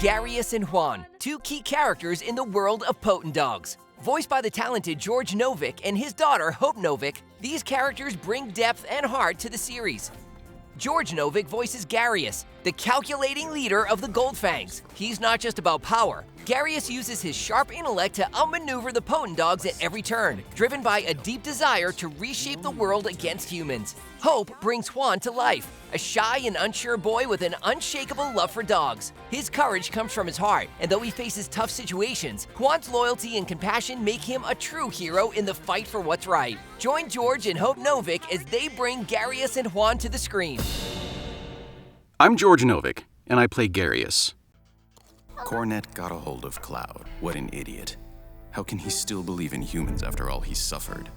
Garrius and HWAN, two key characters in the world of PotenDogs. Voiced by the talented George Nowik and his daughter Hope Nowik, these characters bring depth and heart to the series. George Nowik voices Garrius, the calculating leader of the Goldfangs. He's not just about power. Garrius uses his sharp intellect to outmaneuver the PotenDogs at every turn, driven by a deep desire to reshape the world against humans. Hope brings HWAN to life, a shy and unsure boy with an unshakable love for dogs. His courage comes from his heart, and though he faces tough situations, HWAN's loyalty and compassion make him a true hero in the fight for what's right. Join George and Hope Nowik as they bring Garrius and HWAN to the screen. I'm George Nowik, and I play Garrius. Cornet got a hold of Cloud. What an idiot. How can he still believe in humans after all he's suffered?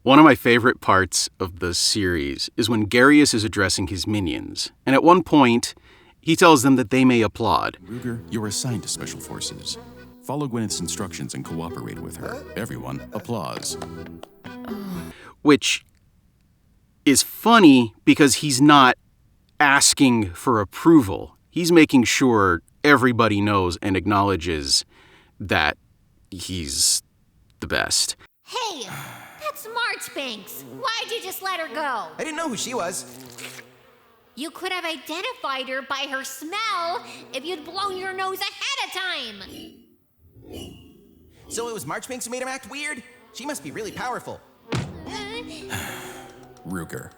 One of my favorite parts of the series is when Garrius is addressing his minions, and at one point, he tells them that they may applaud. Ruger, you're assigned to Special Forces. Follow Gwyneth's instructions and cooperate with her. Everyone, applause. Which is funny because he's not asking for approval. He's making sure everybody knows and acknowledges that he's the best. Hey, that's Marchbanks. Why'd you just let her go? I didn't know who she was. You could have identified her by her smell if you'd blown your nose ahead of time. So it was Marchbanks who made him act weird? She must be really powerful. Ruger.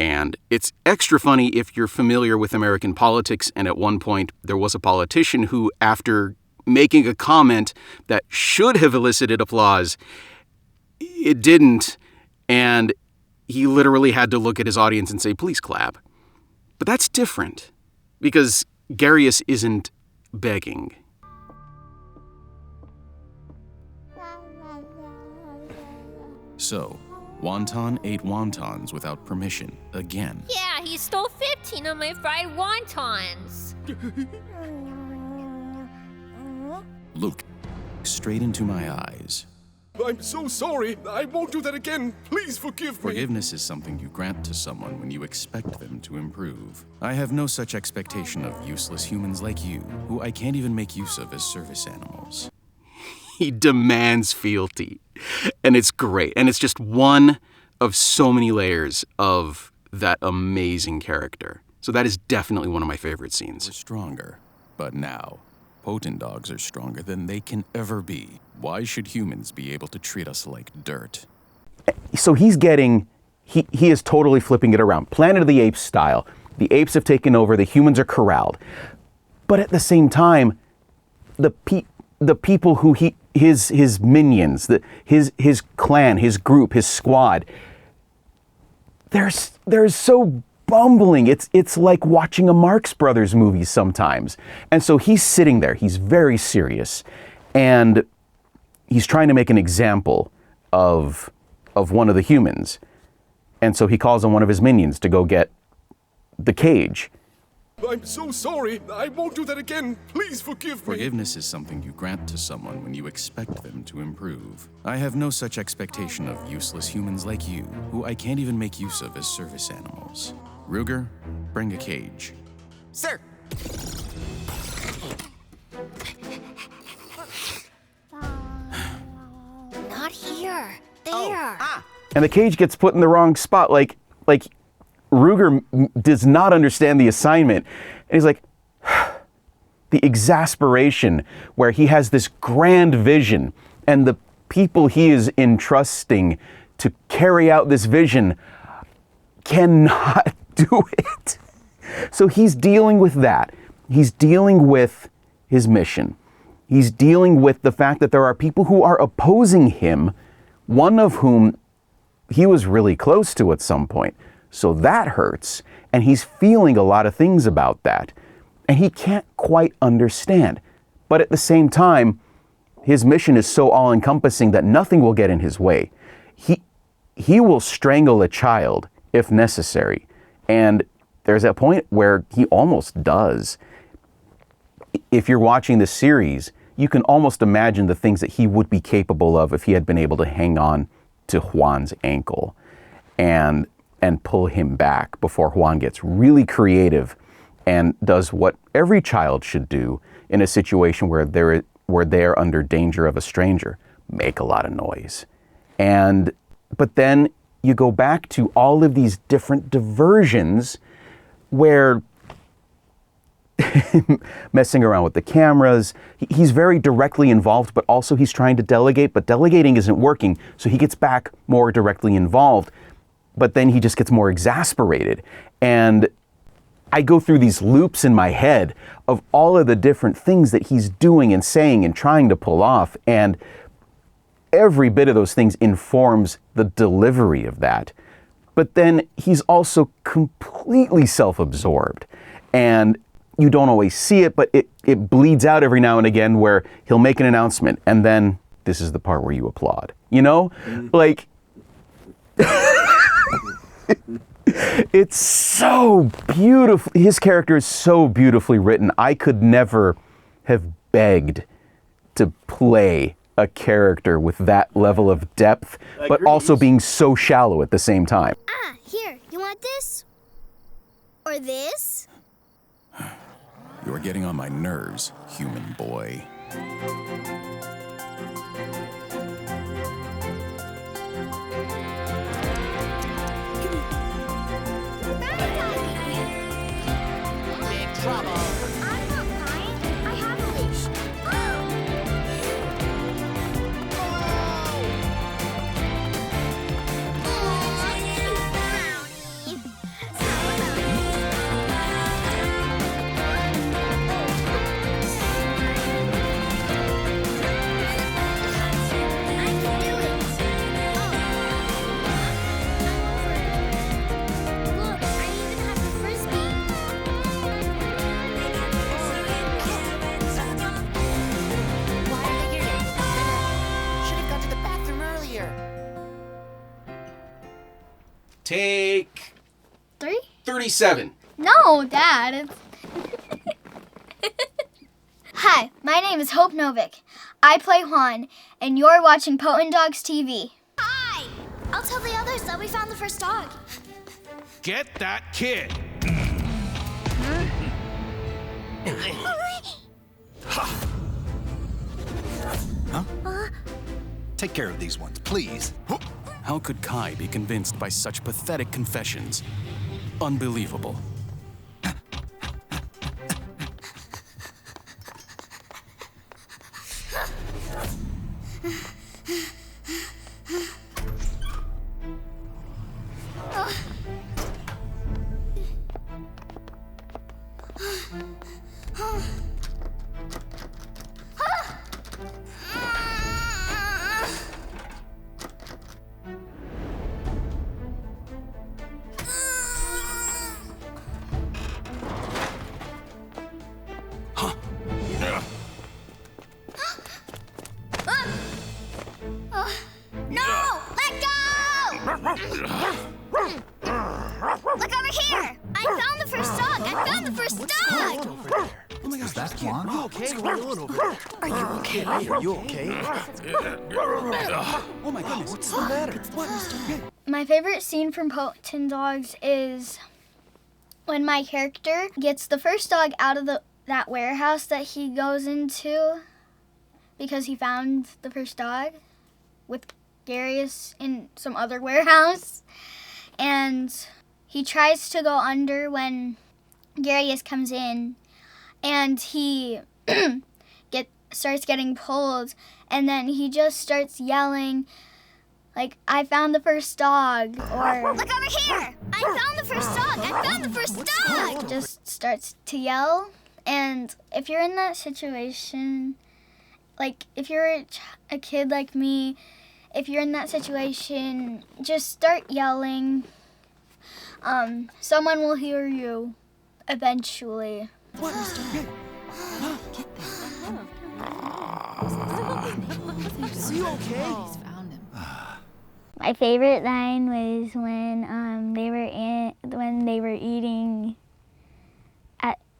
And it's extra funny if you're familiar with American politics, and at one point there was a politician who, after making a comment that should have elicited applause, it didn't, and he literally had to look at his audience and say, "Please clap." But that's different, because Garrius isn't begging. So, Wonton ate wontons without permission, again. Yeah, he stole 15 of my fried wontons. Look straight into my eyes. I'm so sorry. I won't do that again. Please forgive me. Forgiveness is something you grant to someone when you expect them to improve. I have no such expectation of useless humans like you, who I can't even make use of as service animals. He demands fealty, and it's great. And it's just one of so many layers of that amazing character. So that is definitely one of my favorite scenes. We're stronger, but now, PotenDogs are stronger than they can ever be. Why should humans be able to treat us like dirt? So he is totally flipping it around. Planet of the Apes style. The apes have taken over, the humans are corralled. But at the same time, the people who his minions, his clan, his group, his squad, they're so bumbling. It's like watching a Marx Brothers movie sometimes. And so he's sitting there, he's very serious, and he's trying to make an example of one of the humans. And so he calls on one of his minions to go get the cage. I'm so sorry. I won't do that again. Please forgive me. Forgiveness is something you grant to someone when you expect them to improve. I have no such expectation of useless humans like you, who I can't even make use of as service animals. Ruger, bring a cage. Sir! Not here. There. Oh, And the cage gets put in the wrong spot. Like Ruger does not understand the assignment. And he's like, the exasperation where he has this grand vision and the people he is entrusting to carry out this vision cannot do it. So he's dealing with that. He's dealing with his mission. He's dealing with the fact that there are people who are opposing him, one of whom he was really close to at some point. So that hurts, and he's feeling a lot of things about that, and he can't quite understand. But at the same time, his mission is so all-encompassing that nothing will get in his way. He will strangle a child if necessary, and there's a point where he almost does. If you're watching this series, you can almost imagine the things that he would be capable of if he had been able to hang on to HWAN's ankle and pull him back before HWAN gets really creative and does what every child should do in a situation where they're under danger of a stranger. Make a lot of noise. But then you go back to all of these different diversions where messing around with the cameras, he's very directly involved, but also he's trying to delegate, but delegating isn't working, so he gets back more directly involved, but then he just gets more exasperated. And I go through these loops in my head of all of the different things that he's doing and saying and trying to pull off, and every bit of those things informs the delivery of that. But then he's also completely self-absorbed, and you don't always see it, but it bleeds out every now and again where he'll make an announcement, and then this is the part where you applaud. You know? Like, it's so beautiful. His character is so beautifully written. I could never have begged to play a character with that level of depth, but also being so shallow at the same time. Ah, here, you want this? Or this? You're getting on my nerves, human boy. Big trouble. I'm not fine. I have a leash. Take 3? 37. No, Dad. Hi, my name is Hope Nowik. I play Juan, and you're watching PotenDogs TV. Hi! I'll tell the others that we found the first dog. Get that kid. Take care of these ones, please. How could Kai be convinced by such pathetic confessions? Unbelievable. Look over here! I found the first dog! I found the first dog! Oh my gosh, that's Juan. Are you okay? What's going on over there? Are you okay? Are you okay? Oh my goodness, what's the matter? My favorite scene from PotenDogs is when my character gets the first dog out of that warehouse that he goes into because he found the first dog with Garrius in some other warehouse. And he tries to go under when Garrius comes in, and he starts getting pulled, and then he just starts yelling, like, I found the first dog, or Look over here! I found the first dog! I found the first dog! just starts to yell. And if you're in that situation, like, if you're a kid like me, if you're in that situation, just start yelling. Someone will hear you eventually. What? Are you okay? My favorite line was when they were eating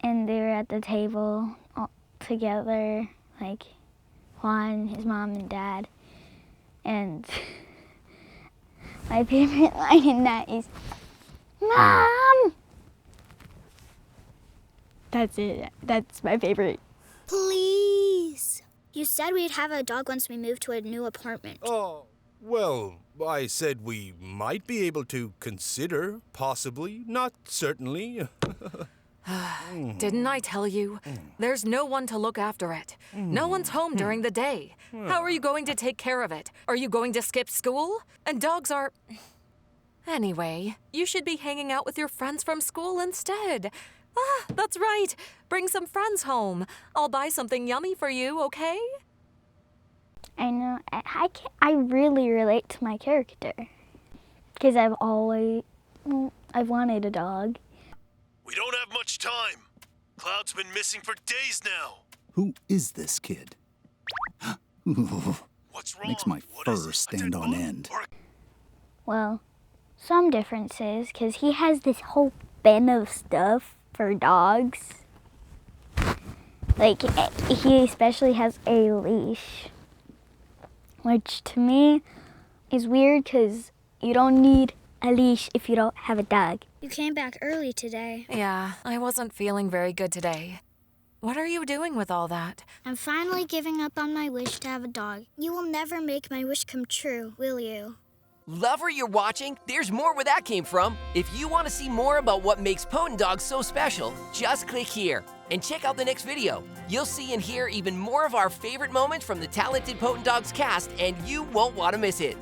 and they were at the table all together, like Juan, his mom, and Dad. And my favorite line in that is, Mom! That's it. That's my favorite. Please. You said we'd have a dog once we moved to a new apartment. Oh, well, I said we might be able to consider, possibly, not certainly. Didn't I tell you? There's no one to look after it. No one's home during the day. How are you going to take care of it? Are you going to skip school? And dogs are... Anyway, you should be hanging out with your friends from school instead. Ah, that's right. Bring some friends home. I'll buy something yummy for you, okay? I know. I really relate to my character. Because I've wanted a dog. We don't have much time. Cloud's been missing for days now. Who is this kid? What's wrong? Makes my fur stand on end. Well, some differences, because he has this whole bin of stuff for dogs. Like, he especially has a leash. Which, to me, is weird, because you don't need a leash if you don't have a dog. You came back early today. Yeah, I wasn't feeling very good today. What are you doing with all that? I'm finally giving up on my wish to have a dog. You will never make my wish come true, will you? Lover, you're watching? There's more where that came from. If you want to see more about what makes PotenDogs so special, just click here and check out the next video. You'll see and hear even more of our favorite moments from the talented PotenDogs cast, and you won't want to miss it.